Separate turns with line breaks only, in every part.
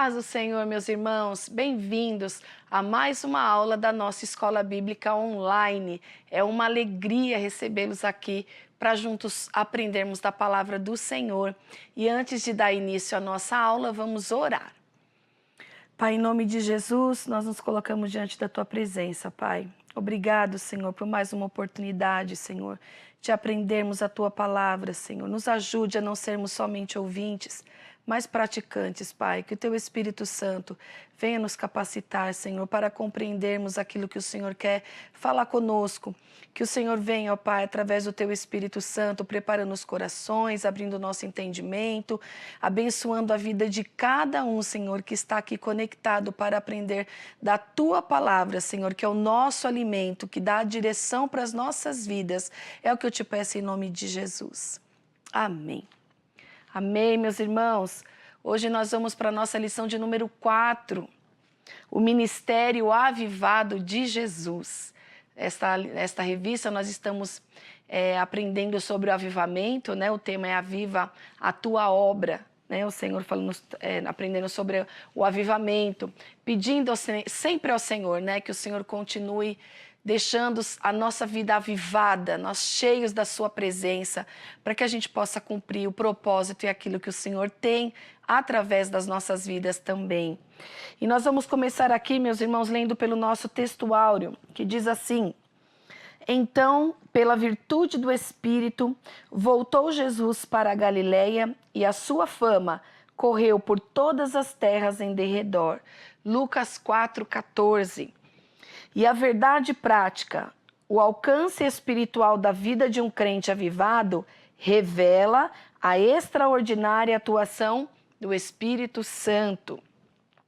Paz do Senhor, meus irmãos, bem-vindos a mais uma aula da nossa Escola Bíblica Online. É uma alegria recebê-los aqui para juntos aprendermos da palavra do Senhor. E antes de dar início à nossa aula, vamos orar. Pai, em nome de Jesus, nós nos colocamos diante da Tua presença, Pai. Obrigado, Senhor, por mais uma oportunidade, Senhor, de aprendermos a Tua palavra, Senhor. Nos ajude a não sermos somente ouvintes, mas praticantes, Pai. Que o Teu Espírito Santo venha nos capacitar, Senhor, para compreendermos aquilo que o Senhor quer falar conosco. Que o Senhor venha, ó Pai, através do Teu Espírito Santo, preparando os corações, abrindo o nosso entendimento, abençoando a vida de cada um, Senhor, que está aqui conectado para aprender da Tua palavra, Senhor, que é o nosso alimento, que dá a direção para as nossas vidas. É o que eu te peço em nome de Jesus. Amém. Amém, meus irmãos. Hoje nós vamos para a nossa lição de número 4, o Ministério Avivado de Jesus. Esta revista nós estamos aprendendo sobre o avivamento, né? O tema é Aviva a Tua Obra, né? O Senhor falando, aprendendo sobre o avivamento, pedindo sempre ao Senhor, né? Que o Senhor continue deixando a nossa vida avivada, nós cheios da sua presença, para que a gente possa cumprir o propósito e aquilo que o Senhor tem através das nossas vidas também. E nós vamos começar aqui, meus irmãos, lendo pelo nosso textuário, que diz assim: Então, pela virtude do Espírito, voltou Jesus para a Galileia e a sua fama correu por todas as terras em derredor. Lucas 4,14. E a verdade prática, o alcance espiritual da vida de um crente avivado, revela a extraordinária atuação do Espírito Santo.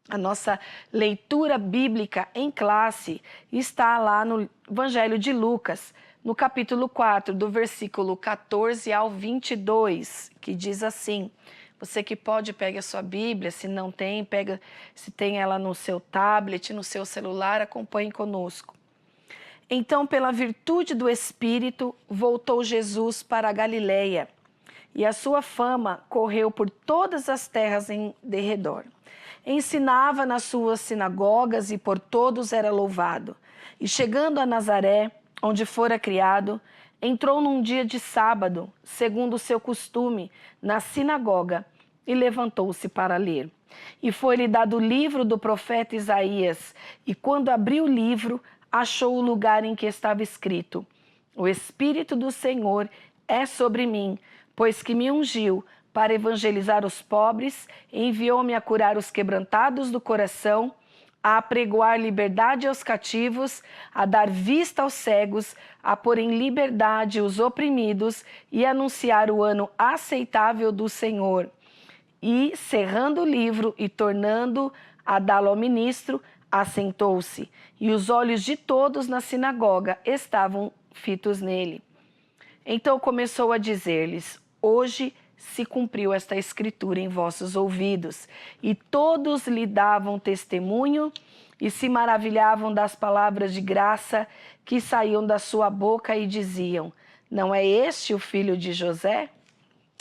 A nossa leitura bíblica em classe está lá no Evangelho de Lucas, no capítulo 4, do versículo 14 ao 22, que diz assim: você que pode, pegue a sua Bíblia, se não tem, pega, se tem ela no seu tablet, no seu celular, acompanhe conosco. Então, pela virtude do Espírito, voltou Jesus para a Galileia, e a sua fama correu por todas as terras em derredor. Ensinava nas suas sinagogas e por todos era louvado. E chegando a Nazaré, onde fora criado, entrou num dia de sábado, segundo o seu costume, na sinagoga, e levantou-se para ler. E foi-lhe dado o livro do profeta Isaías, e quando abriu o livro, achou o lugar em que estava escrito: O Espírito do Senhor é sobre mim, pois que me ungiu para evangelizar os pobres, enviou-me a curar os quebrantados do coração, a apregoar liberdade aos cativos, a dar vista aos cegos, a pôr em liberdade os oprimidos e anunciar o ano aceitável do Senhor. E, cerrando o livro e tornando a dá-lo ao ministro, assentou-se, e os olhos de todos na sinagoga estavam fitos nele. Então começou a dizer-lhes: Hoje se cumpriu esta escritura em vossos ouvidos. E todos lhe davam testemunho e se maravilhavam das palavras de graça que saíam da sua boca e diziam: Não é este o filho de José?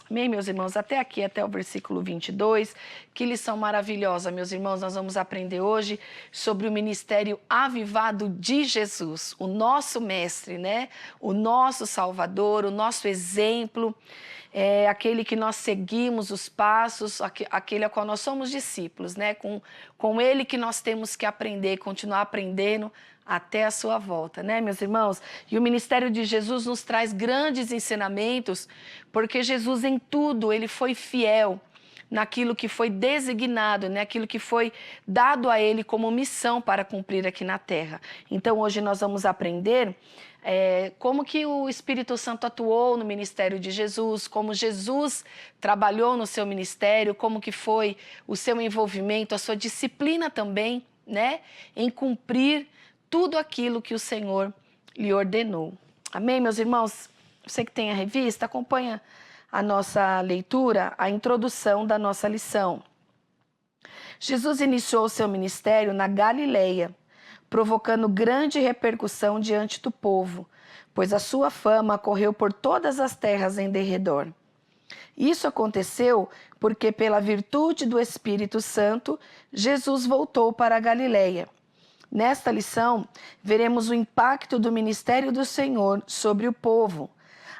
Amém, meus irmãos? Até aqui, até o versículo 22. Que lição maravilhosa, meus irmãos. Nós vamos aprender hoje sobre o ministério avivado de Jesus, o nosso mestre, né? O nosso Salvador, o nosso exemplo, aquele que nós seguimos os passos, aquele a qual nós somos discípulos, né? Com ele que nós temos que aprender, continuar aprendendo até a sua volta, né, meus irmãos? E o ministério de Jesus nos traz grandes ensinamentos, porque Jesus em tudo, ele foi fiel naquilo que foi designado, naquilo que foi dado a ele como missão para cumprir aqui na terra. Então hoje nós vamos aprender como que o Espírito Santo atuou no ministério de Jesus, como Jesus trabalhou no seu ministério, como que foi o seu envolvimento, a sua disciplina também, né, em cumprir tudo aquilo que o Senhor lhe ordenou. Amém, meus irmãos? Você que tem a revista, acompanha a nossa leitura, a introdução da nossa lição. Jesus iniciou seu ministério na Galileia, provocando grande repercussão diante do povo, pois a sua fama correu por todas as terras em derredor. Isso aconteceu porque, pela virtude do Espírito Santo, Jesus voltou para a Galileia. Nesta lição, veremos o impacto do ministério do Senhor sobre o povo.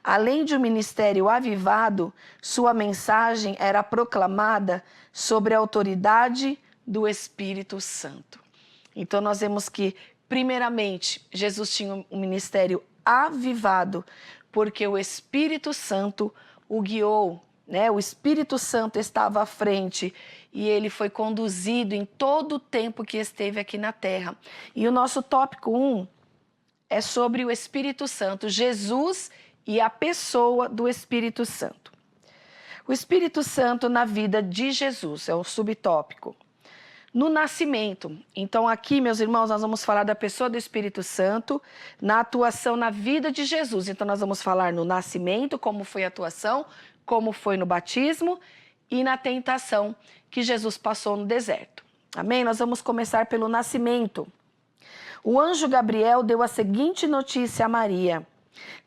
Além de um ministério avivado, sua mensagem era proclamada sobre a autoridade do Espírito Santo. Então nós vemos que, primeiramente, Jesus tinha um ministério avivado, porque o Espírito Santo o guiou, né? O Espírito Santo estava à frente e ele foi conduzido em todo o tempo que esteve aqui na terra. E o nosso tópico 1 é sobre o Espírito Santo, Jesus e a pessoa do Espírito Santo. O Espírito Santo na vida de Jesus é o subtópico. No nascimento, então aqui, meus irmãos, nós vamos falar da pessoa do Espírito Santo, na atuação na vida de Jesus. Então nós vamos falar no nascimento, como foi a atuação, como foi no batismo e na tentação que Jesus passou no deserto. Amém? Nós vamos começar pelo nascimento. O anjo Gabriel deu a seguinte notícia a Maria: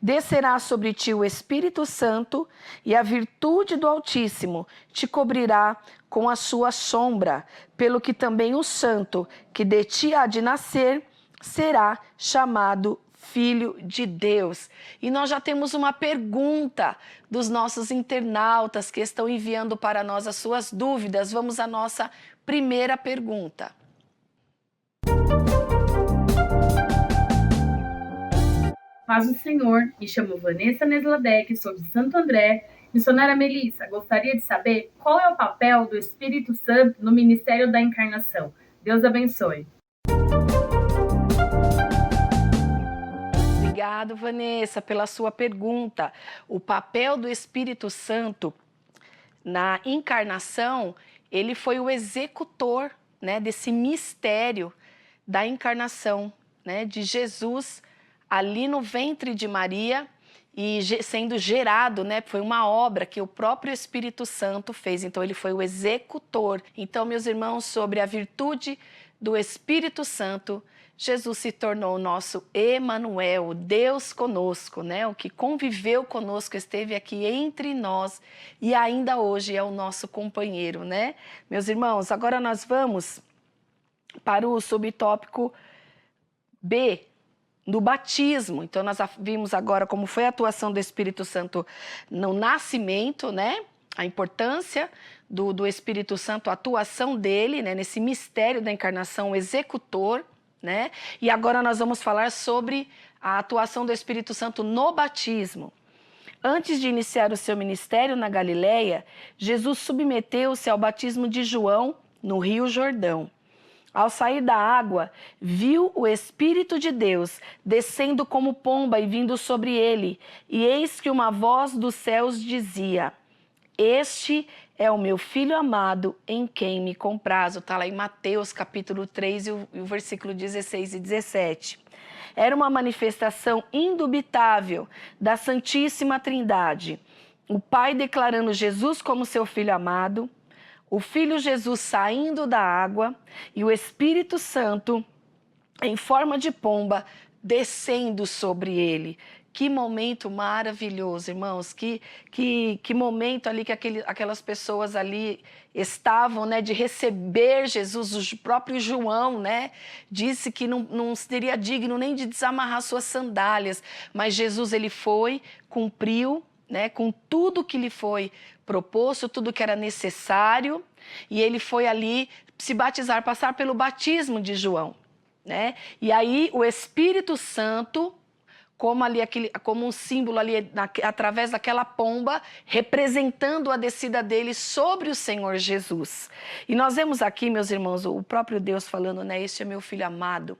descerá sobre ti o Espírito Santo e a virtude do Altíssimo te cobrirá com a sua sombra, pelo que também o santo que de ti há de nascer será chamado Filho de Deus. E nós já temos uma pergunta dos nossos internautas que estão enviando para nós as suas dúvidas. Vamos à nossa primeira pergunta.
Paz do Senhor, me chamo Vanessa Nesladec, sou de Santo André. Missionária Melissa, gostaria de saber qual é o papel do Espírito Santo no ministério da encarnação. Deus abençoe.
Obrigado, Vanessa, pela sua pergunta. O papel do Espírito Santo na encarnação, ele foi o executor, né, desse mistério da encarnação, né, de Jesus ali no ventre de Maria e sendo gerado, né, foi uma obra que o próprio Espírito Santo fez. Então ele foi o executor. Então, meus irmãos, sobre a virtude do Espírito Santo, Jesus se tornou o nosso Emanuel, Deus conosco, né? O que conviveu conosco, esteve aqui entre nós e ainda hoje é o nosso companheiro, né? Meus irmãos, agora nós vamos para o subtópico B, do batismo. Então nós vimos agora como foi a atuação do Espírito Santo no nascimento, né? A importância do Espírito Santo, a atuação dele, né? Nesse mistério da encarnação, o executor, né? E agora nós vamos falar sobre a atuação do Espírito Santo no batismo. Antes de iniciar o seu ministério na Galileia, Jesus submeteu-se ao batismo de João no Rio Jordão. Ao sair da água, viu o Espírito de Deus descendo como pomba e vindo sobre ele. E eis que uma voz dos céus dizia: este é o meu Filho amado, em quem me comprazo. Está lá em Mateus capítulo 3 e o versículo 16 e 17. Era uma manifestação indubitável da Santíssima Trindade. O Pai declarando Jesus como seu Filho amado, o Filho Jesus saindo da água e o Espírito Santo, em forma de pomba, descendo sobre ele. Que momento maravilhoso, irmãos, que momento ali que aquelas pessoas ali estavam, né, de receber Jesus. O próprio João, né, disse que não seria digno nem de desamarrar suas sandálias, mas Jesus, ele foi, cumpriu, né, com tudo que lhe foi proposto, tudo que era necessário, e ele foi ali se batizar, passar pelo batismo de João, né? E aí o Espírito Santo, como um símbolo ali, através daquela pomba, representando a descida dele sobre o Senhor Jesus. E nós vemos aqui, meus irmãos, o próprio Deus falando, né? Este é meu Filho amado,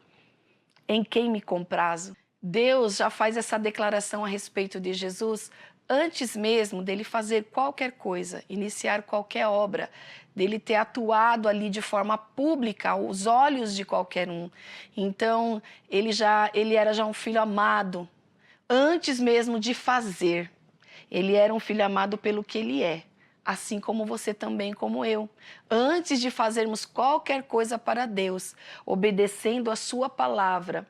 em quem me comprazo. Deus já faz essa declaração a respeito de Jesus antes mesmo dele fazer qualquer coisa, iniciar qualquer obra, dele ter atuado ali de forma pública aos olhos de qualquer um. Então, ele era já um filho amado, antes mesmo de fazer. Ele era um filho amado pelo que ele é, assim como você também, como eu. Antes de fazermos qualquer coisa para Deus, obedecendo a sua palavra,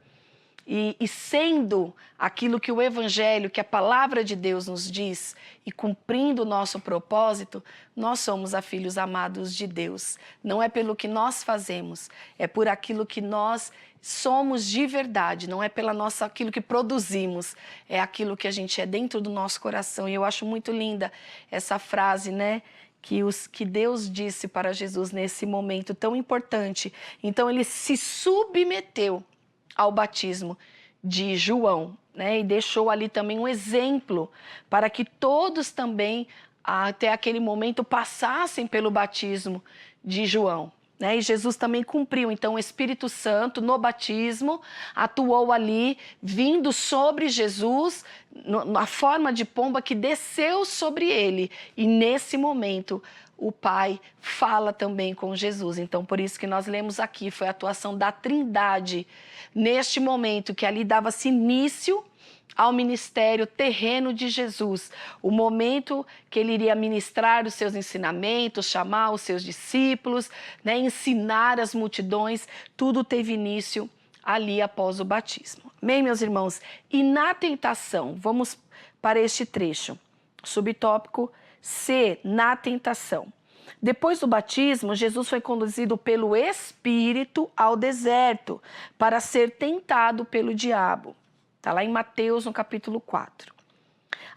e sendo aquilo que o Evangelho, que a palavra de Deus nos diz, e cumprindo o nosso propósito, nós somos filhos amados de Deus. Não é pelo que nós fazemos, é por aquilo que nós somos de verdade, não é pela nossa aquilo que produzimos, é aquilo que a gente é dentro do nosso coração. E eu acho muito linda essa frase, né? Que Deus disse para Jesus nesse momento tão importante. Então ele se submeteu ao batismo de João, né? E deixou ali também um exemplo para que todos também, até aquele momento, passassem pelo batismo de João. Né? E Jesus também cumpriu, então o Espírito Santo no batismo atuou ali, vindo sobre Jesus, na forma de pomba que desceu sobre ele. E nesse momento o Pai fala também com Jesus. Então por isso que nós lemos aqui, foi a atuação da Trindade neste momento que ali dava-se início ao ministério terreno de Jesus, o momento que ele iria ministrar os seus ensinamentos, chamar os seus discípulos, né, ensinar as multidões, tudo teve início ali após o batismo. Amém, meus irmãos? E na tentação, vamos para este trecho, subtópico C, na tentação. Depois do batismo, Jesus foi conduzido pelo Espírito ao deserto para ser tentado pelo diabo. Está lá em Mateus, no capítulo 4.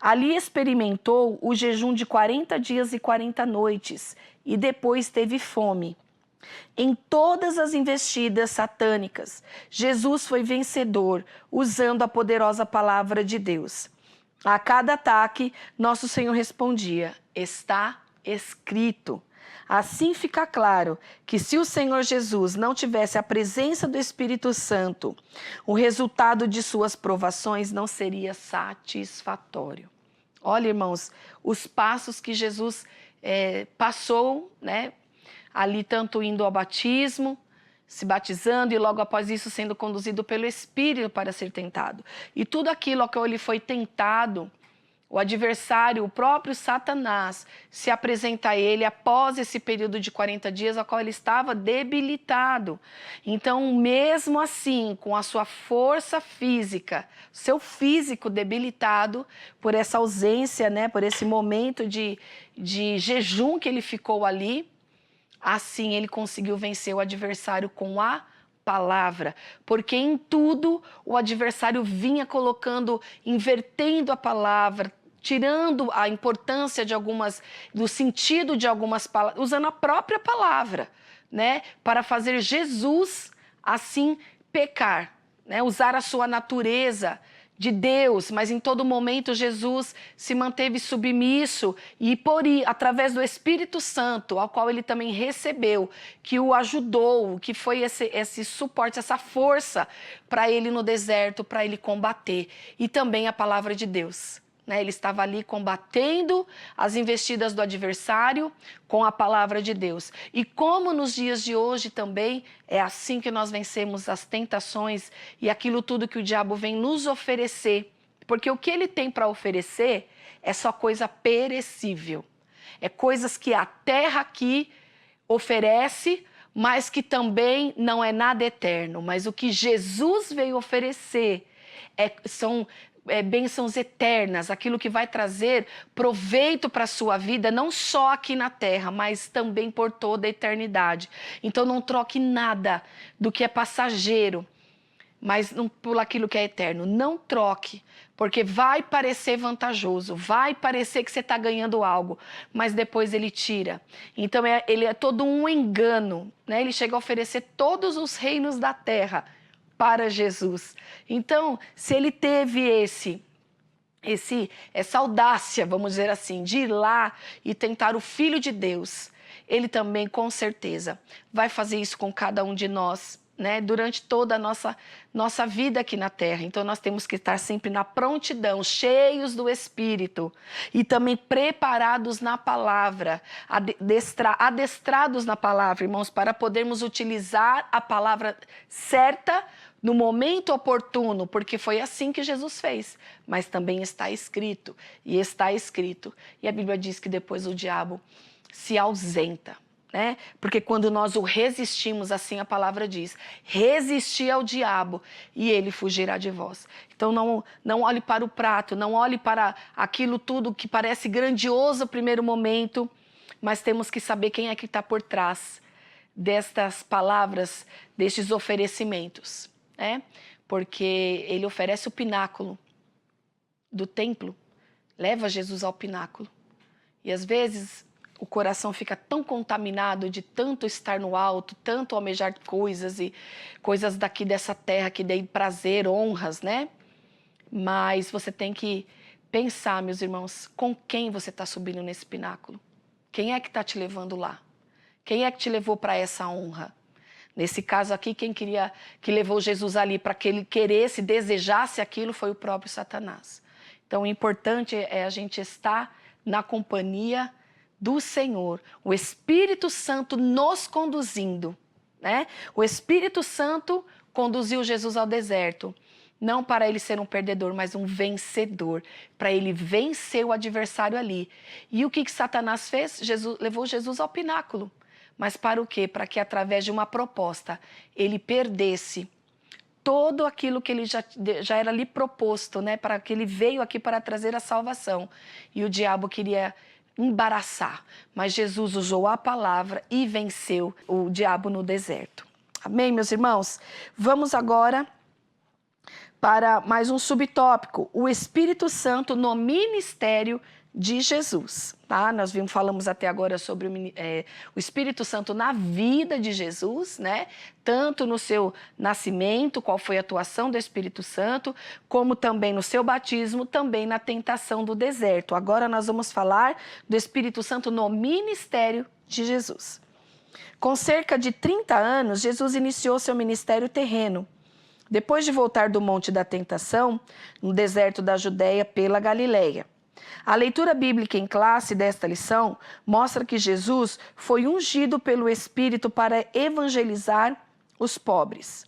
Ali experimentou o jejum de 40 dias e 40 noites e depois teve fome. Em todas as investidas satânicas, Jesus foi vencedor, usando a poderosa palavra de Deus. A cada ataque, nosso Senhor respondia: está escrito. Assim fica claro que se o Senhor Jesus não tivesse a presença do Espírito Santo, o resultado de suas provações não seria satisfatório. Olha, irmãos, os passos que Jesus passou, né, ali tanto indo ao batismo, se batizando e logo após isso sendo conduzido pelo Espírito para ser tentado. E tudo aquilo ao que ele foi tentado, o adversário, o próprio Satanás, se apresenta a ele após esse período de 40 dias, ao qual ele estava debilitado. Então, mesmo assim, com a sua força física, seu físico debilitado, por essa ausência, né, por esse momento de jejum que ele ficou ali, assim ele conseguiu vencer o adversário com a palavra, porque em tudo o adversário vinha colocando, invertendo a palavra, tirando a importância do sentido de algumas palavras, usando a própria palavra, né, para fazer Jesus assim pecar, né, usar a sua natureza de Deus, mas em todo momento Jesus se manteve submisso e através do Espírito Santo, ao qual ele também recebeu, que o ajudou, que foi esse suporte, essa força para ele no deserto, para ele combater. E também a palavra de Deus. Né? Ele estava ali combatendo as investidas do adversário com a palavra de Deus. E como nos dias de hoje também é assim que nós vencemos as tentações e aquilo tudo que o diabo vem nos oferecer. Porque o que ele tem para oferecer é só coisa perecível. É coisas que a terra aqui oferece, mas que também não é nada eterno. Mas o que Jesus veio oferecer são bênçãos eternas, aquilo que vai trazer proveito para a sua vida, não só aqui na terra, mas também por toda a eternidade. Então não troque nada do que é passageiro, mas não por aquilo que é eterno. Não troque, porque vai parecer vantajoso, vai parecer que você está ganhando algo, mas depois ele tira. Então ele é todo um engano, né? Ele chega a oferecer todos os reinos da terra para Jesus. Então, se ele teve essa audácia, vamos dizer assim, de ir lá e tentar o Filho de Deus, ele também, com certeza, vai fazer isso com cada um de nós, né, durante toda a nossa vida aqui na terra. Então, nós temos que estar sempre na prontidão, cheios do Espírito e também preparados na palavra, adestrados na palavra, irmãos, para podermos utilizar a palavra certa no momento oportuno, porque foi assim que Jesus fez. Mas também está escrito, e está escrito. E a Bíblia diz que depois o diabo se ausenta. né? Porque quando nós o resistimos, assim a palavra diz, resistir ao diabo e ele fugirá de vós. Então não olhe para o prato, não olhe para aquilo tudo que parece grandioso no primeiro momento, mas temos que saber quem é que está por trás destas palavras, destes oferecimentos, né? Porque ele oferece o pináculo do templo, leva Jesus ao pináculo. E às vezes o coração fica tão contaminado de tanto estar no alto, tanto almejar coisas e coisas daqui dessa terra que dê prazer, honras, né? Mas você tem que pensar, meus irmãos, com quem você está subindo nesse pináculo. Quem é que está te levando lá? Quem é que te levou para essa honra? Nesse caso aqui, quem que levou Jesus ali para que ele queresse, desejasse aquilo, foi o próprio Satanás. Então, o importante é a gente estar na companhia do Senhor, o Espírito Santo nos conduzindo, né? O Espírito Santo conduziu Jesus ao deserto, não para ele ser um perdedor, mas um vencedor, para ele vencer o adversário ali. E o que Satanás fez? Levou Jesus ao pináculo. Mas para o quê? Para que através de uma proposta ele perdesse todo aquilo que ele já era ali proposto, né? Para que ele veio aqui para trazer a salvação. E o diabo queria embaraçar, mas Jesus usou a palavra e venceu o diabo no deserto. Amém, meus irmãos? Vamos agora para mais um subtópico, o Espírito Santo no ministério de Jesus, tá? Nós falamos até agora sobre o Espírito Santo na vida de Jesus, né? Tanto no seu nascimento, qual foi a atuação do Espírito Santo, como também no seu batismo, também na tentação do deserto. Agora nós vamos falar do Espírito Santo no ministério de Jesus. Com cerca de 30 anos, Jesus iniciou seu ministério terreno. Depois de voltar do Monte da Tentação, no deserto da Judéia pela Galileia. A leitura bíblica em classe desta lição mostra que Jesus foi ungido pelo Espírito para evangelizar os pobres.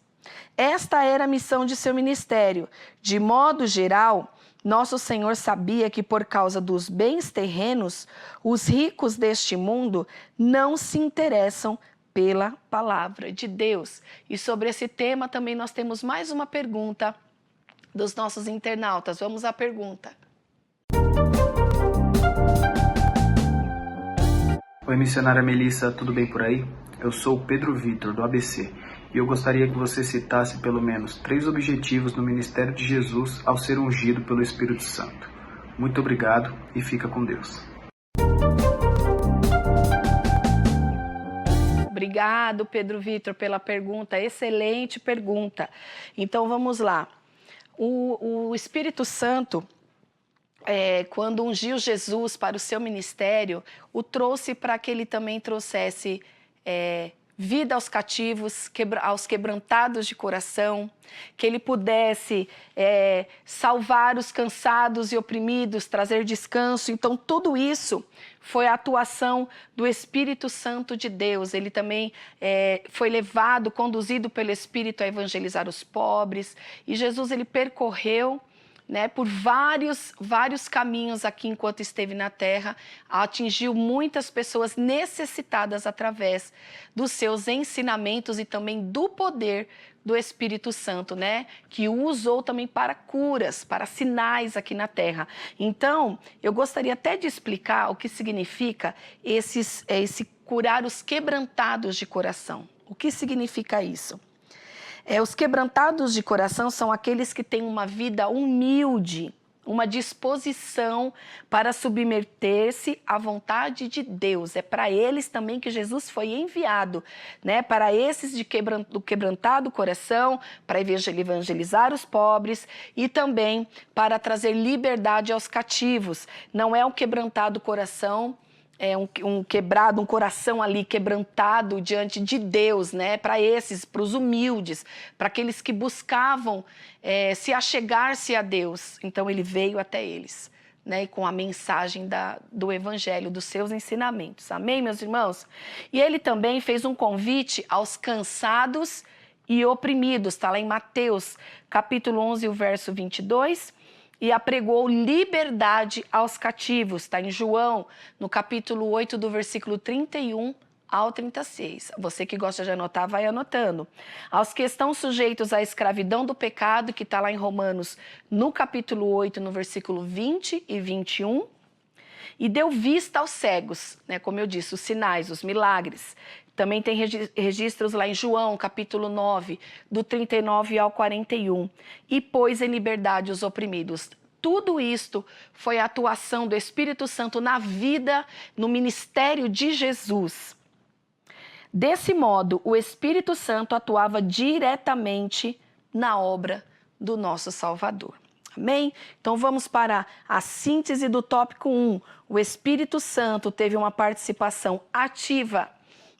Esta era a missão de seu ministério. De modo geral, nosso Senhor sabia que por causa dos bens terrenos, os ricos deste mundo não se interessam pela palavra de Deus. E sobre esse tema também nós temos mais uma pergunta dos nossos internautas. Vamos à pergunta.
Oi, missionária Melissa, tudo bem por aí? Eu sou o Pedro Vitor, do ABC, e eu gostaria que você citasse pelo menos 3 objetivos no ministério de Jesus ao ser ungido pelo Espírito Santo. Muito obrigado e fica com Deus.
Obrigado, Pedro Vitor, pela pergunta. Excelente pergunta. Então, vamos lá. O Espírito Santo, quando ungiu Jesus para o seu ministério, o trouxe para que ele também trouxesse vida aos cativos, aos quebrantados de coração, que ele pudesse salvar os cansados e oprimidos, trazer descanso. Então, tudo isso foi a atuação do Espírito Santo de Deus. Ele também foi levado, conduzido pelo Espírito a evangelizar os pobres. E Jesus, ele percorreu, né, por vários caminhos aqui enquanto esteve na terra, atingiu muitas pessoas necessitadas através dos seus ensinamentos e também do poder do Espírito Santo, né, que o usou também para curas, para sinais aqui na terra. Então, eu gostaria até de explicar o que significa esse curar os quebrantados de coração. O que significa isso? Os quebrantados de coração são aqueles que têm uma vida humilde, uma disposição para submeter-se à vontade de Deus. É para eles também que Jesus foi enviado, né? Para esses do quebrantado coração, para evangelizar os pobres e também para trazer liberdade aos cativos. Não é um quebrantado coração, um coração ali quebrantado diante de Deus, né? Para os humildes, para aqueles que buscavam se achegar-se a Deus. Então ele veio até eles, né? E com a mensagem do Evangelho, dos seus ensinamentos. Amém, meus irmãos? E ele também fez um convite aos cansados e oprimidos. Está lá em Mateus, capítulo 11, o verso 22. E apregou liberdade aos cativos. Está em João, no capítulo 8, do versículo 31 ao 36. Você que gosta de anotar, vai anotando. Aos que estão sujeitos à escravidão do pecado, que está lá em Romanos, no capítulo 8, no versículo 20 e 21. E deu vista aos cegos, né? Como eu disse, os sinais, os milagres. Também tem registros lá em João, capítulo 9, do 39 ao 41. E pôs em liberdade os oprimidos. Tudo isto foi a atuação do Espírito Santo na vida, no ministério de Jesus. Desse modo, o Espírito Santo atuava diretamente na obra do nosso Salvador. Amém? Então vamos para a síntese do tópico 1. O Espírito Santo teve uma participação ativa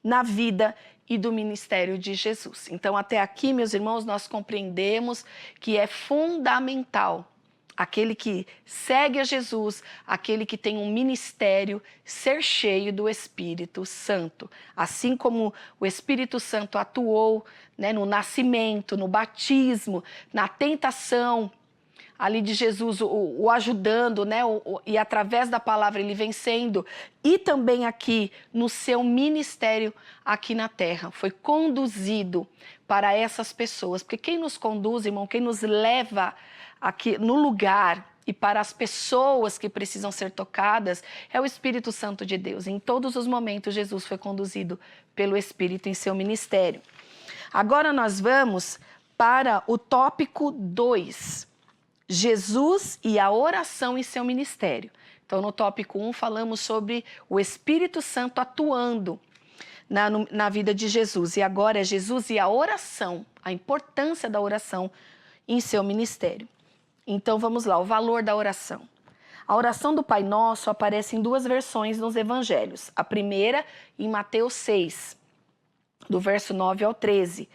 na vida e do ministério de Jesus. Então até aqui, meus irmãos, nós compreendemos que é fundamental aquele que segue a Jesus, aquele que tem um ministério, ser cheio do Espírito Santo. Assim como o Espírito Santo atuou, né, no nascimento, no batismo, na tentação ali de Jesus, o ajudando, né, e através da palavra ele vencendo, e também aqui no seu ministério aqui na terra, foi conduzido para essas pessoas, porque quem nos conduz, irmão, quem nos leva aqui no lugar e para as pessoas que precisam ser tocadas, é o Espírito Santo de Deus. Em todos os momentos, Jesus foi conduzido pelo Espírito em seu ministério. Agora nós vamos para o tópico 2, Jesus e a oração em seu ministério. Então, no tópico 1, falamos sobre o Espírito Santo atuando na vida de Jesus. E agora é Jesus e a oração, a importância da oração em seu ministério. Então vamos lá, o valor da oração. A oração do Pai Nosso aparece em 2 versões nos evangelhos. A primeira em Mateus 6, do verso 9 ao 13.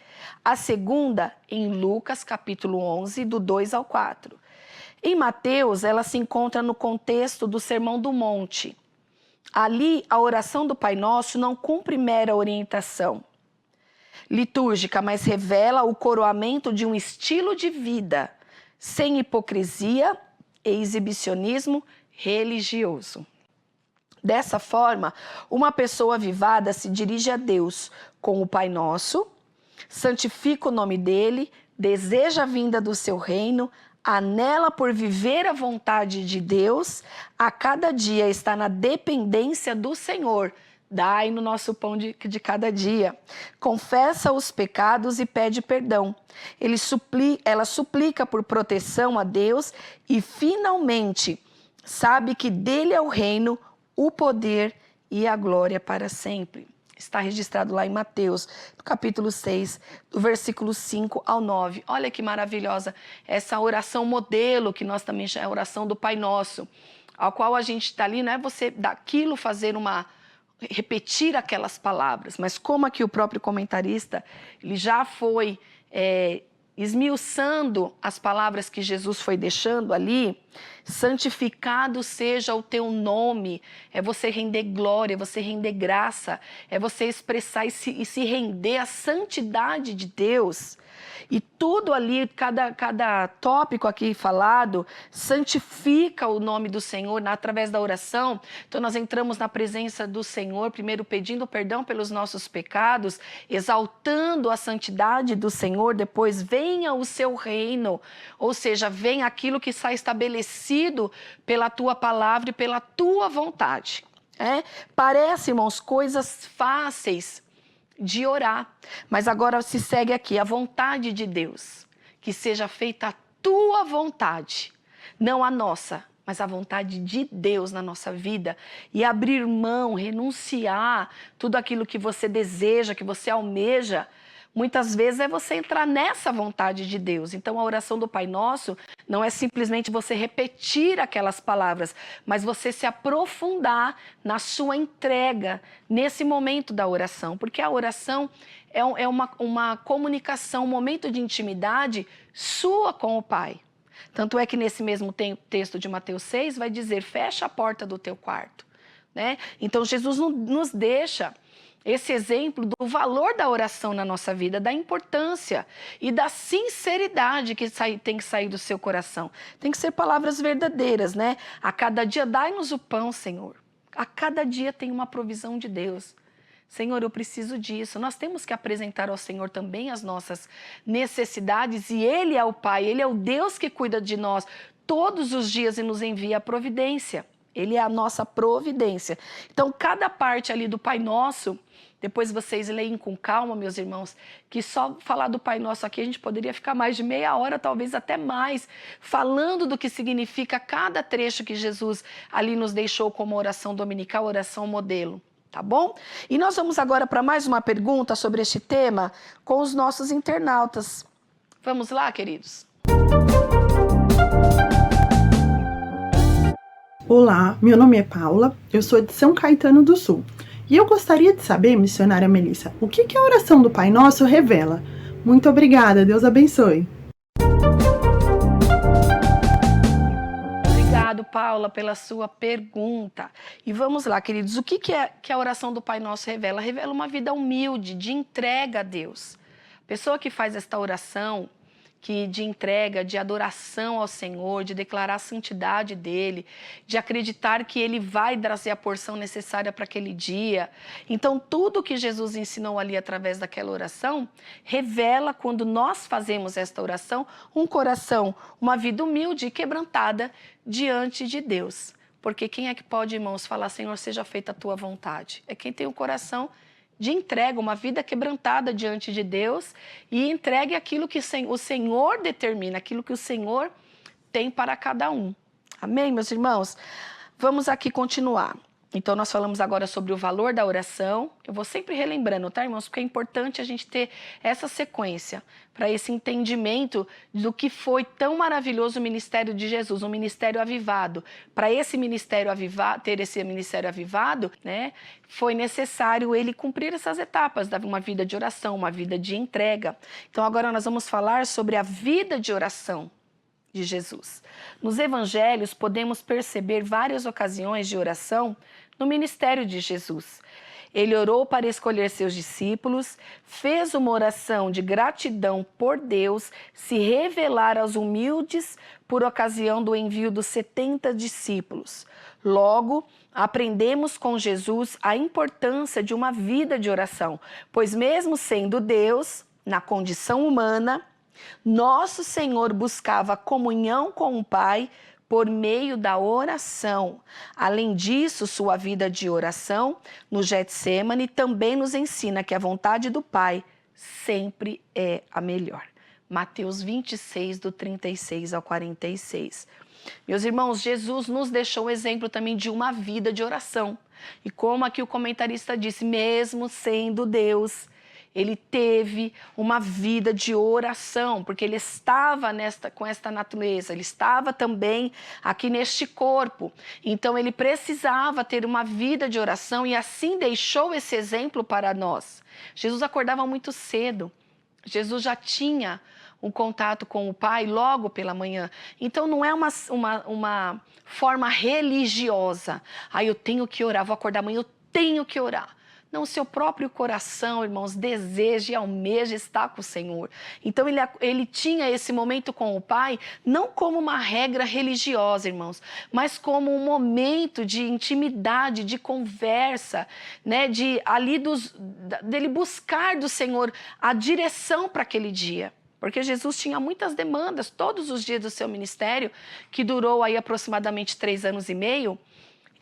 A segunda em Lucas, capítulo 11, do 2 ao 4. Em Mateus, ela se encontra no contexto do Sermão do Monte. Ali, a oração do Pai Nosso não cumpre mera orientação litúrgica, mas revela o coroamento de um estilo de vida sem hipocrisia e exibicionismo religioso. Dessa forma, uma pessoa avivada se dirige a Deus com o Pai Nosso, santifica o nome dele, deseja a vinda do seu reino, anela por viver a vontade de Deus, a cada dia está na dependência do Senhor. Dai-no nosso pão de cada dia. Confessa os pecados e pede perdão. Ela suplica por proteção a Deus e, finalmente, sabe que dele é o reino, o poder e a glória para sempre. Está registrado lá em Mateus, no capítulo 6, do versículo 5 ao 9. Olha que maravilhosa essa oração modelo, que nós também chamamos a oração do Pai Nosso, ao qual a gente está ali, não é você daquilo fazer repetir aquelas palavras, mas como aqui o próprio comentarista, ele já foi esmiuçando as palavras que Jesus foi deixando ali. Santificado seja o teu nome, é você render glória, é você render graça, é você expressar e se render à santidade de Deus. E tudo ali, cada tópico aqui falado, santifica o nome do Senhor através da oração. Então nós entramos na presença do Senhor, primeiro pedindo perdão pelos nossos pecados, exaltando a santidade do Senhor, depois venha o seu reino, ou seja, venha aquilo que está estabelecido pela tua palavra e pela tua vontade. Parece, irmãos, coisas fáceis de orar, mas agora se segue aqui a vontade de Deus, que seja feita a tua vontade, não a nossa, mas a vontade de Deus na nossa vida, e abrir mão, renunciar tudo aquilo que você deseja, que você almeja. Muitas vezes é você entrar nessa vontade de Deus. Então a oração do Pai Nosso não é simplesmente você repetir aquelas palavras, mas você se aprofundar na sua entrega nesse momento da oração. Porque a oração é uma comunicação, um momento de intimidade sua com o Pai. Tanto é que nesse mesmo texto de Mateus 6 vai dizer, fecha a porta do teu quarto. Né? Então Jesus nos deixa esse exemplo do valor da oração na nossa vida, da importância e da sinceridade que tem que sair do seu coração. Tem que ser palavras verdadeiras, né? A cada dia dai-nos o pão, Senhor. A cada dia tem uma provisão de Deus. Senhor, eu preciso disso. Nós temos que apresentar ao Senhor também as nossas necessidades e Ele é o Pai, Ele é o Deus que cuida de nós todos os dias e nos envia a providência. Ele é a nossa providência. Então, cada parte ali do Pai Nosso, depois vocês leem com calma, meus irmãos, que só falar do Pai Nosso aqui a gente poderia ficar mais de meia hora, talvez até mais, falando do que significa cada trecho que Jesus ali nos deixou como oração dominical, oração modelo. Tá bom? E nós vamos agora para mais uma pergunta sobre este tema com os nossos internautas. Vamos lá, queridos?
Olá, meu nome é Paula, eu sou de São Caetano do Sul. E eu gostaria de saber, missionária Melissa, o que a oração do Pai Nosso revela? Muito obrigada, Deus abençoe.
Obrigado, Paula, pela sua pergunta. E vamos lá, queridos, o que a oração do Pai Nosso revela? Revela uma vida humilde, de entrega a Deus. A pessoa que faz esta oração, de entrega, de adoração ao Senhor, de declarar a santidade dele, de acreditar que ele vai trazer a porção necessária para aquele dia. Então, tudo que Jesus ensinou ali através daquela oração, revela, quando nós fazemos esta oração, um coração, uma vida humilde e quebrantada diante de Deus. Porque quem é que pode, irmãos, falar, Senhor, seja feita a tua vontade? É quem tem um coração de entrega, uma vida quebrantada diante de Deus e entregue aquilo que o Senhor determina, aquilo que o Senhor tem para cada um. Amém, meus irmãos? Vamos aqui continuar. Então, nós falamos agora sobre o valor da oração. Eu vou sempre relembrando, tá, irmãos? Porque é importante a gente ter essa sequência para esse entendimento do que foi tão maravilhoso o ministério de Jesus, um ministério avivado. Para esse ministério avivado, ter esse ministério avivado, né, foi necessário ele cumprir essas etapas, uma vida de oração, uma vida de entrega. Então, agora nós vamos falar sobre a vida de oração de Jesus. Nos evangelhos, podemos perceber várias ocasiões de oração no ministério de Jesus. Ele orou para escolher seus discípulos, fez uma oração de gratidão por Deus, se revelar aos humildes por ocasião do envio dos 70 discípulos. Logo, aprendemos com Jesus a importância de uma vida de oração, pois mesmo sendo Deus, na condição humana, nosso Senhor buscava comunhão com o Pai por meio da oração. Além disso, sua vida de oração no Getsêmani também nos ensina que a vontade do Pai sempre é a melhor. Mateus 26, do 36 ao 46. Meus irmãos, Jesus nos deixou o exemplo também de uma vida de oração. E como aqui o comentarista disse, mesmo sendo Deus, ele teve uma vida de oração, porque ele estava com esta natureza, ele estava também aqui neste corpo. Então ele precisava ter uma vida de oração e assim deixou esse exemplo para nós. Jesus acordava muito cedo, Jesus já tinha um contato com o Pai logo pela manhã. Então não é uma forma religiosa. Eu tenho que orar, vou acordar amanhã, eu tenho que orar. Não, o seu próprio coração, irmãos, deseja e almeja estar com o Senhor. Então ele tinha esse momento com o Pai, não como uma regra religiosa, irmãos, mas como um momento de intimidade, de conversa, né, dele buscar do Senhor a direção para aquele dia. Porque Jesus tinha muitas demandas todos os dias do seu ministério, que durou aí aproximadamente 3 anos e meio.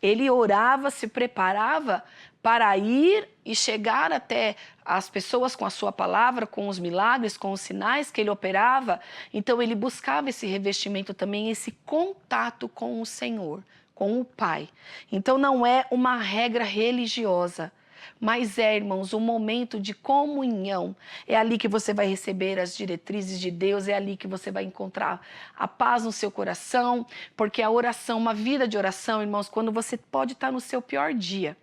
Ele orava, se preparava para ir e chegar até as pessoas com a sua palavra, com os milagres, com os sinais que ele operava. Então ele buscava esse revestimento também, esse contato com o Senhor, com o Pai. Então não é uma regra religiosa, mas irmãos, um momento de comunhão. É ali que você vai receber as diretrizes de Deus, é ali que você vai encontrar a paz no seu coração, porque a oração, uma vida de oração, irmãos, quando você pode estar no seu pior dia,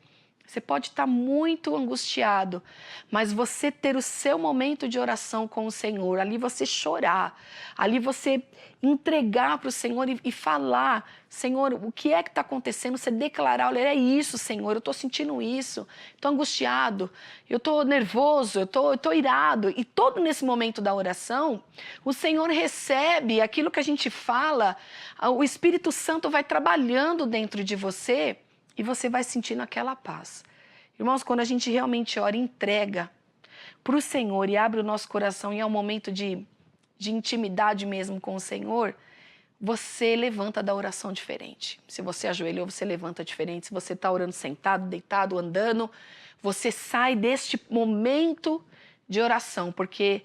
você pode estar muito angustiado, mas você ter o seu momento de oração com o Senhor, ali você chorar, ali você entregar para o Senhor e falar, Senhor, o que é que está acontecendo? Você declarar, olha, é isso, Senhor, eu estou sentindo isso, estou angustiado, eu estou nervoso, eu estou irado. E todo nesse momento da oração, o Senhor recebe aquilo que a gente fala, o Espírito Santo vai trabalhando dentro de você, e você vai sentindo aquela paz. Irmãos, quando a gente realmente ora e entrega para o Senhor e abre o nosso coração e é um momento de intimidade mesmo com o Senhor, você levanta da oração diferente. Se você ajoelhou, você levanta diferente. Se você está orando sentado, deitado, andando, você sai deste momento de oração, porque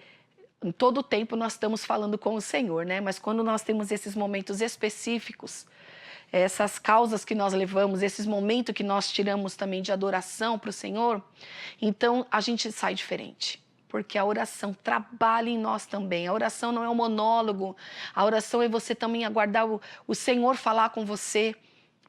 em todo o tempo nós estamos falando com o Senhor, né? Mas quando nós temos esses momentos específicos, essas causas que nós levamos, esses momentos que nós tiramos também de adoração para o Senhor, então a gente sai diferente. Porque a oração trabalha em nós também. A oração não é um monólogo. A oração é você também aguardar o Senhor falar com você.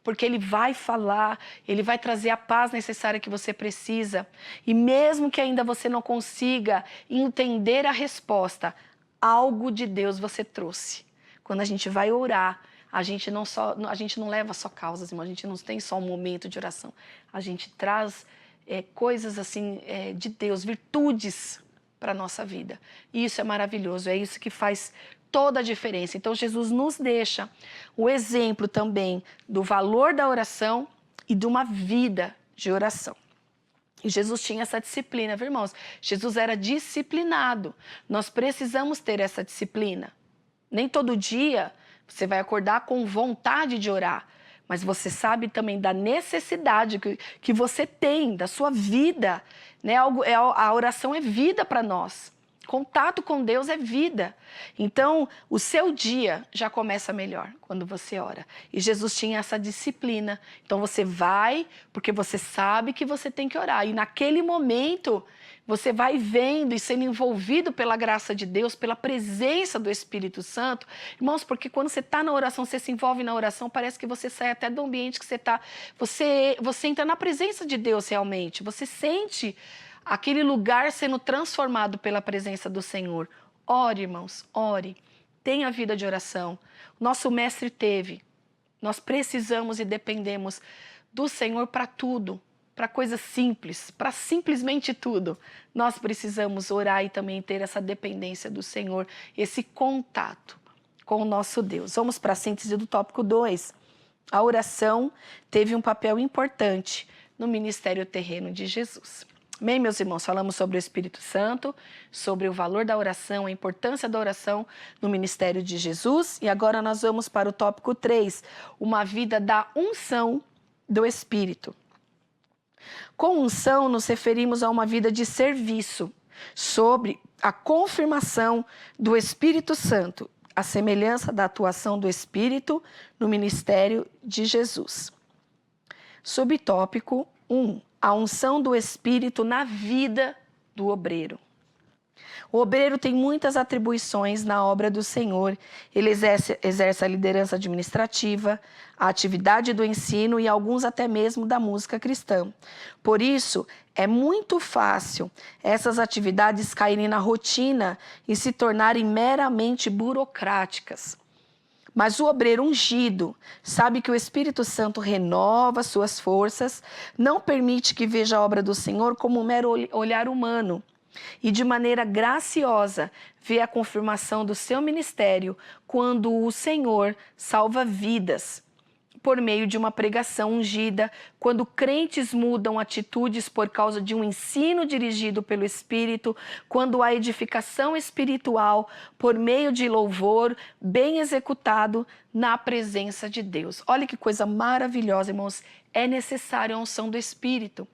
Porque Ele vai falar, Ele vai trazer a paz necessária que você precisa. E mesmo que ainda você não consiga entender a resposta, algo de Deus você trouxe. Quando a gente vai orar, a gente não leva só causas, irmão. A gente não tem só um momento de oração. A gente traz coisas assim de Deus, virtudes para a nossa vida. E isso é maravilhoso, é isso que faz toda a diferença. Então Jesus nos deixa o exemplo também do valor da oração e de uma vida de oração. E Jesus tinha essa disciplina, viu, irmãos? Jesus era disciplinado. Nós precisamos ter essa disciplina. Nem todo dia você vai acordar com vontade de orar, mas você sabe também da necessidade que você tem, da sua vida. Né? A oração é vida para nós. Contato com Deus é vida. Então, o seu dia já começa melhor quando você ora. E Jesus tinha essa disciplina. Então, você vai porque você sabe que você tem que orar. E naquele momento, você vai vendo e sendo envolvido pela graça de Deus, pela presença do Espírito Santo. Irmãos, porque quando você está na oração, você se envolve na oração, parece que você sai até do ambiente que você está. Você entra na presença de Deus realmente. Você sente aquele lugar sendo transformado pela presença do Senhor. Ore, irmãos, ore. Tenha vida de oração. Nosso mestre teve. Nós precisamos e dependemos do Senhor para tudo. Para coisas simples, para simplesmente tudo. Nós precisamos orar e também ter essa dependência do Senhor, esse contato com o nosso Deus. Vamos para a síntese do tópico 2. A oração teve um papel importante no ministério terreno de Jesus. Bem, meus irmãos, falamos sobre o Espírito Santo, sobre o valor da oração, a importância da oração no ministério de Jesus. E agora nós vamos para o tópico 3, uma vida da unção do Espírito. Com unção, nos referimos a uma vida de serviço, sobre a confirmação do Espírito Santo, a semelhança da atuação do Espírito no ministério de Jesus. Subtópico 1. A unção do Espírito na vida do obreiro. O obreiro tem muitas atribuições na obra do Senhor. Ele exerce a liderança administrativa, a atividade do ensino e alguns até mesmo da música cristã. Por isso, é muito fácil essas atividades caírem na rotina e se tornarem meramente burocráticas. Mas o obreiro ungido sabe que o Espírito Santo renova suas forças, não permite que veja a obra do Senhor como um mero olhar humano e de maneira graciosa vê a confirmação do seu ministério quando o Senhor salva vidas por meio de uma pregação ungida, quando crentes mudam atitudes por causa de um ensino dirigido pelo Espírito, quando há edificação espiritual por meio de louvor bem executado na presença de Deus. Olha que coisa maravilhosa, irmãos. É necessário a unção do Espírito.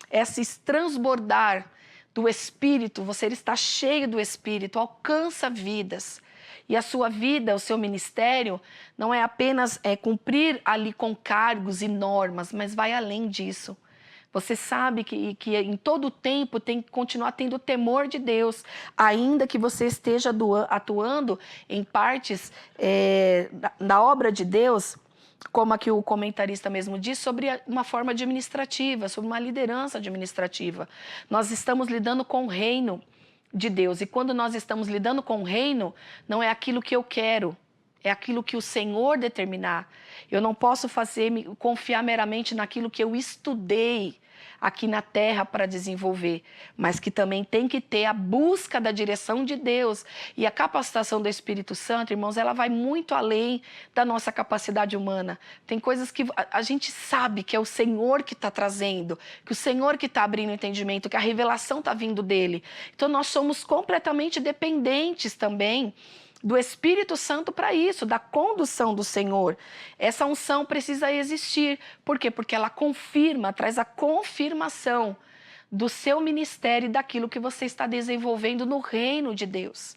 Esse transbordar do Espírito, você está cheio do Espírito, alcança vidas. E a sua vida, o seu ministério, não é apenas cumprir ali com cargos e normas, mas vai além disso. Você sabe que em todo o tempo tem que continuar tendo o temor de Deus, ainda que você esteja atuando em partes da obra de Deus, como aqui o comentarista mesmo diz, sobre uma forma administrativa, sobre uma liderança administrativa. Nós estamos lidando com o reino de Deus. E quando nós estamos lidando com o reino, não é aquilo que eu quero, é aquilo que o Senhor determinar. Eu não posso confiar meramente naquilo que eu estudei aqui na terra para desenvolver, mas que também tem que ter a busca da direção de Deus. E a capacitação do Espírito Santo, irmãos, ela vai muito além da nossa capacidade humana. Tem coisas que a gente sabe que é o Senhor que está trazendo, que o Senhor que está abrindo o entendimento, que a revelação está vindo dele. Então nós somos completamente dependentes também do Espírito Santo para isso, da condução do Senhor. Essa unção precisa existir. Por quê? Porque ela confirma, traz a confirmação do seu ministério e daquilo que você está desenvolvendo no reino de Deus.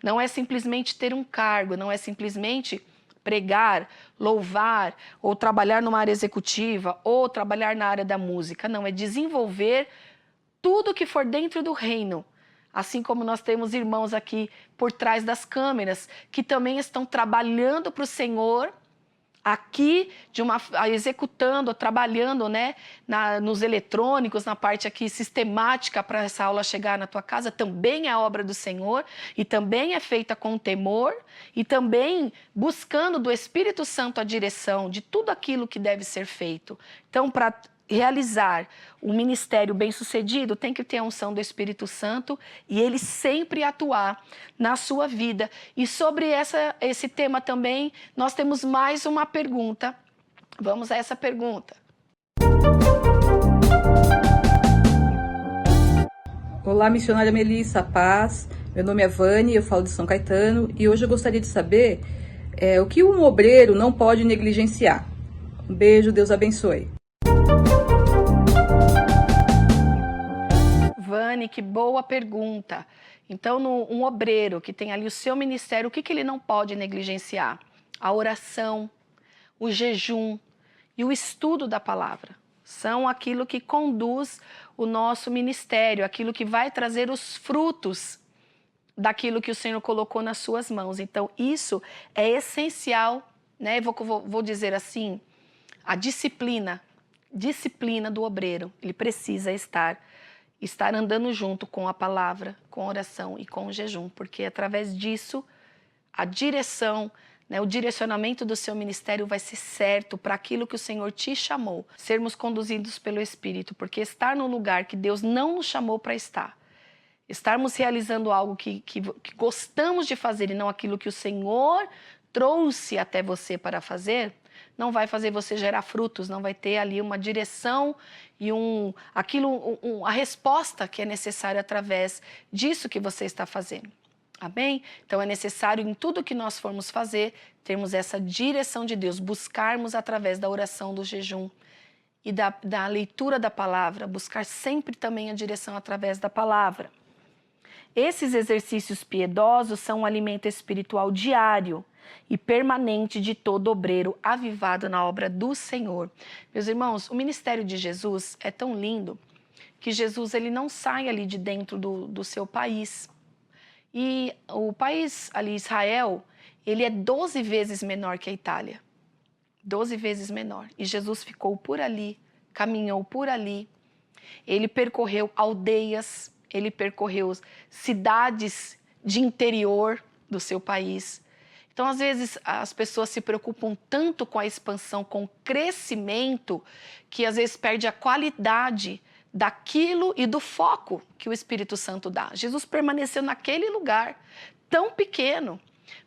Não é simplesmente ter um cargo, não é simplesmente pregar, louvar, ou trabalhar numa área executiva, ou trabalhar na área da música. Não, é desenvolver tudo que for dentro do reino. Assim como nós temos irmãos aqui por trás das câmeras, que também estão trabalhando para o Senhor, aqui, executando, trabalhando, né, nos eletrônicos, na parte aqui sistemática para essa aula chegar na tua casa, também é obra do Senhor, e também é feita com temor, e também buscando do Espírito Santo a direção de tudo aquilo que deve ser feito. Então, para realizar um ministério bem-sucedido, tem que ter a unção do Espírito Santo e ele sempre atuar na sua vida. E sobre esse tema também, nós temos mais uma pergunta. Vamos a essa pergunta.
Olá, missionária Melissa, paz. Meu nome é Vani, eu falo de São Caetano e hoje eu gostaria de saber o que um obreiro não pode negligenciar. Um beijo, Deus abençoe.
Vani, que boa pergunta. Então, um obreiro que tem ali o seu ministério, o que ele não pode negligenciar? A oração, o jejum e o estudo da palavra. São aquilo que conduz o nosso ministério, aquilo que vai trazer os frutos daquilo que o Senhor colocou nas suas mãos. Então, isso é essencial, né? Vou dizer assim, a disciplina do obreiro. Ele precisa estar andando junto com a palavra, com a oração e com o jejum, porque através disso, a direção, né, o direcionamento do seu ministério vai ser certo para aquilo que o Senhor te chamou, sermos conduzidos pelo Espírito, porque estar no lugar que Deus não nos chamou para estarmos realizando algo que gostamos de fazer e não aquilo que o Senhor trouxe até você para fazer, não vai fazer você gerar frutos, não vai ter ali uma direção e a resposta que é necessária através disso que você está fazendo. Amém? Então é necessário em tudo que nós formos fazer, termos essa direção de Deus, buscarmos através da oração, do jejum e da leitura da palavra, buscar sempre também a direção através da palavra. Esses exercícios piedosos são um alimento espiritual diário e permanente de todo obreiro avivado na obra do Senhor. Meus irmãos, o ministério de Jesus é tão lindo que Jesus ele não sai ali de dentro do seu país. E o país ali, Israel, ele é 12 vezes menor que a Itália. 12 vezes menor. E Jesus ficou por ali, caminhou por ali. Ele percorreu aldeias, ele percorreu cidades de interior do seu país. Então, às vezes, as pessoas se preocupam tanto com a expansão, com o crescimento, que às vezes perde a qualidade daquilo e do foco que o Espírito Santo dá. Jesus permaneceu naquele lugar tão pequeno,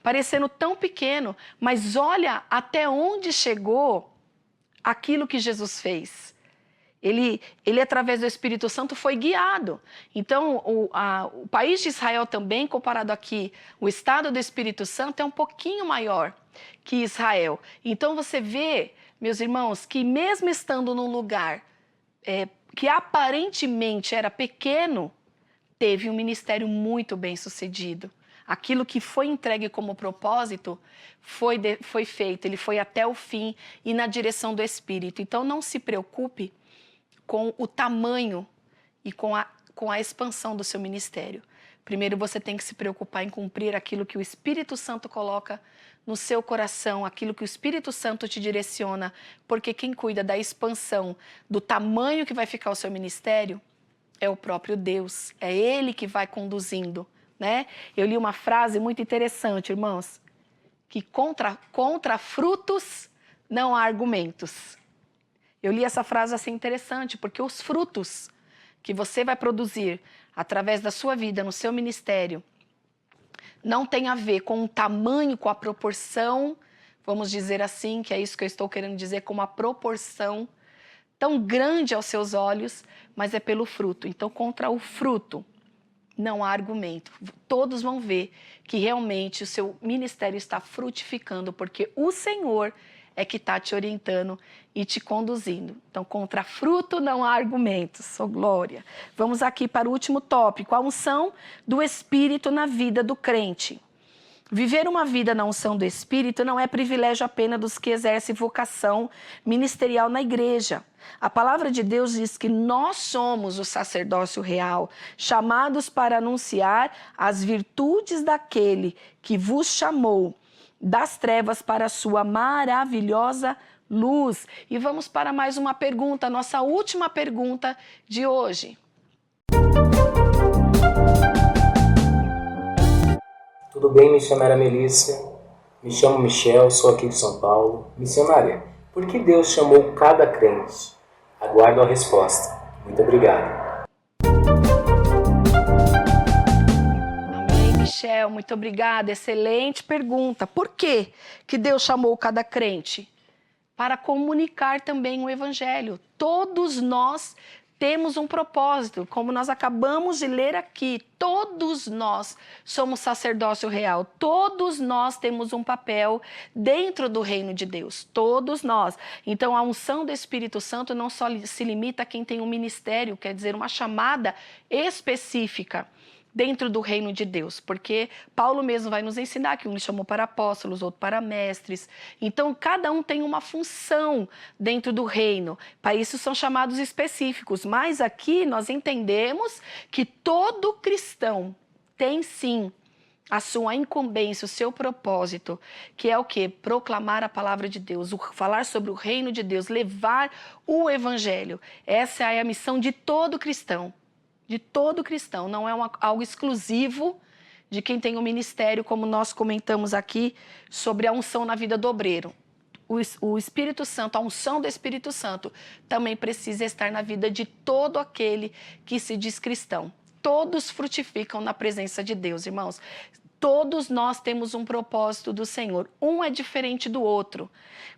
parecendo tão pequeno, mas olha até onde chegou aquilo que Jesus fez. Ele através do Espírito Santo, foi guiado. Então, o país de Israel também, comparado aqui, o estado do Espírito Santo é um pouquinho maior que Israel. Então, você vê, meus irmãos, que mesmo estando num lugar que aparentemente era pequeno, teve um ministério muito bem sucedido. Aquilo que foi entregue como propósito foi feito, ele foi até o fim e na direção do Espírito. Então, não se preocupe com o tamanho e com a expansão do seu ministério. Primeiro você tem que se preocupar em cumprir aquilo que o Espírito Santo coloca no seu coração, aquilo que o Espírito Santo te direciona, porque quem cuida da expansão, do tamanho que vai ficar o seu ministério, é o próprio Deus, é Ele que vai conduzindo, né? Eu li uma frase muito interessante, irmãos, que contra frutos não há argumentos. Eu li essa frase assim interessante, porque os frutos que você vai produzir através da sua vida, no seu ministério, não tem a ver com o tamanho, com a proporção, vamos dizer assim, que é isso que eu estou querendo dizer, com uma proporção tão grande aos seus olhos, mas é pelo fruto. Então, contra o fruto, não há argumento. Todos vão ver que realmente o seu ministério está frutificando, porque o Senhor é que está te orientando e te conduzindo. Então, contra fruto não há argumentos. Sou glória. Vamos aqui para o último tópico, a unção do Espírito na vida do crente. Viver uma vida na unção do Espírito não é privilégio apenas dos que exercem vocação ministerial na igreja. A palavra de Deus diz que nós somos o sacerdócio real, chamados para anunciar as virtudes daquele que vos chamou das trevas para a sua maravilhosa luz. E vamos para mais uma pergunta, nossa última pergunta de hoje.
Tudo bem, missionária Melissa? Me chamo Michel, sou aqui de São Paulo. Missionária, por que Deus chamou cada crente? Aguardo a resposta. Muito obrigado.
Amém, Michel, muito obrigada. Excelente pergunta. Por que Deus chamou cada crente? Para comunicar também o Evangelho. Todos nós temos um propósito, como nós acabamos de ler aqui, todos nós somos sacerdócio real, todos nós temos um papel dentro do reino de Deus, todos nós. Então a unção do Espírito Santo não só se limita a quem tem um ministério, quer dizer, uma chamada específica dentro do reino de Deus, porque Paulo mesmo vai nos ensinar que um lhe chamou para apóstolos, outro para mestres. Então, cada um tem uma função dentro do reino. Para isso são chamados específicos. Mas aqui nós entendemos que todo cristão tem sim a sua incumbência, o seu propósito, que é o quê? Proclamar a palavra de Deus, falar sobre o reino de Deus, levar o evangelho. Essa é a missão de todo cristão. De todo cristão, não é algo exclusivo de quem tem um ministério, como nós comentamos aqui sobre a unção na vida do obreiro. O Espírito Santo, a unção do Espírito Santo também precisa estar na vida de todo aquele que se diz cristão. Todos frutificam na presença de Deus, irmãos. Todos nós temos um propósito do Senhor. Um é diferente do outro.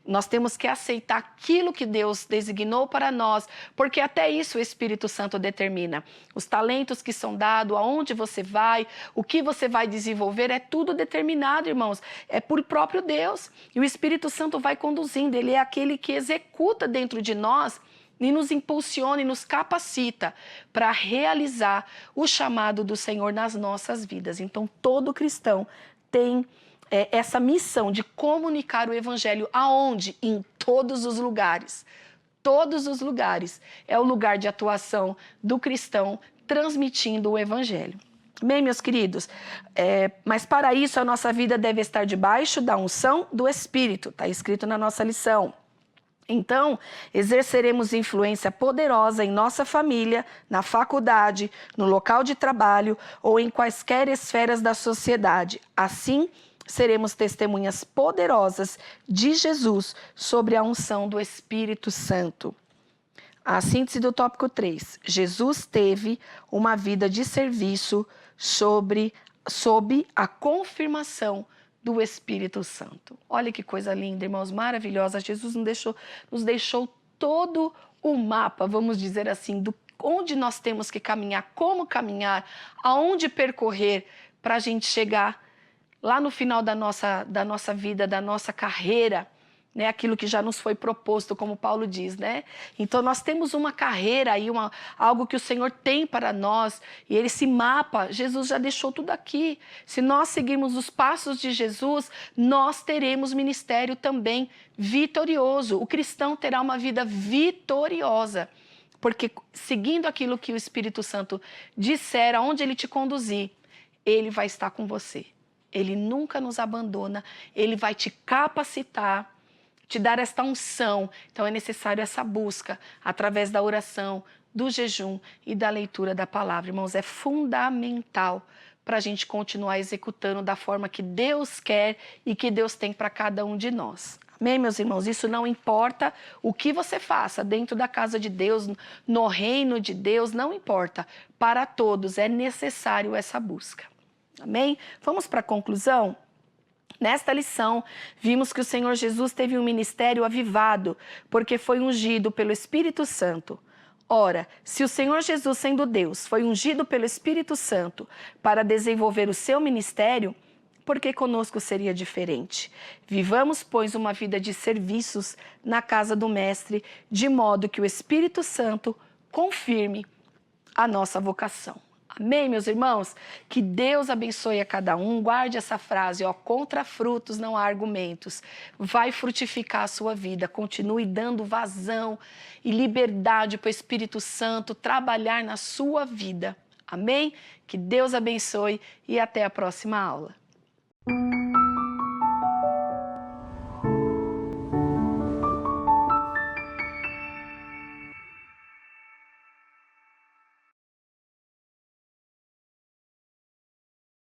Nós temos que aceitar aquilo que Deus designou para nós, porque até isso o Espírito Santo determina. Os talentos que são dados, aonde você vai, o que você vai desenvolver, é tudo determinado, irmãos. É por próprio Deus. E o Espírito Santo vai conduzindo. Ele é aquele que executa dentro de nós e nos impulsiona e nos capacita para realizar o chamado do Senhor nas nossas vidas. Então, todo cristão tem essa missão de comunicar o Evangelho aonde? Em todos os lugares. Todos os lugares é o lugar de atuação do cristão transmitindo o Evangelho. Bem, meus queridos, mas para isso a nossa vida deve estar debaixo da unção do Espírito. Está escrito na nossa lição. Então, exerceremos influência poderosa em nossa família, na faculdade, no local de trabalho ou em quaisquer esferas da sociedade. Assim, seremos testemunhas poderosas de Jesus sobre a unção do Espírito Santo. A síntese do tópico 3. Jesus teve uma vida de serviço sob a confirmação do Espírito Santo. Olha que coisa linda, irmãos, maravilhosa. Jesus nos deixou todo o mapa, vamos dizer assim, do onde nós temos que caminhar, como caminhar, aonde percorrer para a gente chegar lá no final da nossa vida, da nossa carreira, né? Aquilo que já nos foi proposto, como Paulo diz, né? Então nós temos uma carreira aí, algo que o Senhor tem para nós, e esse mapa, Jesus já deixou tudo aqui. Se nós seguirmos os passos de Jesus, nós teremos ministério também vitorioso. O cristão terá uma vida vitoriosa, porque seguindo aquilo que o Espírito Santo disser, aonde ele te conduzir, ele vai estar com você. Ele nunca nos abandona, ele vai te capacitar, te dar esta unção. Então é necessário essa busca através da oração, do jejum e da leitura da palavra. Irmãos, é fundamental para a gente continuar executando da forma que Deus quer e que Deus tem para cada um de nós. Amém, meus irmãos? Isso não importa o que você faça dentro da casa de Deus, no reino de Deus, não importa. Para todos é necessário essa busca. Amém? Vamos para a conclusão? Nesta lição, vimos que o Senhor Jesus teve um ministério avivado, porque foi ungido pelo Espírito Santo. Ora, se o Senhor Jesus, sendo Deus, foi ungido pelo Espírito Santo para desenvolver o seu ministério, por que conosco seria diferente? Vivamos, pois, uma vida de serviços na casa do Mestre, de modo que o Espírito Santo confirme a nossa vocação. Amém, meus irmãos? Que Deus abençoe a cada um. Guarde essa frase, ó, contra frutos não há argumentos. Vai frutificar a sua vida. Continue dando vazão e liberdade para o Espírito Santo trabalhar na sua vida. Amém? Que Deus abençoe e até a próxima aula.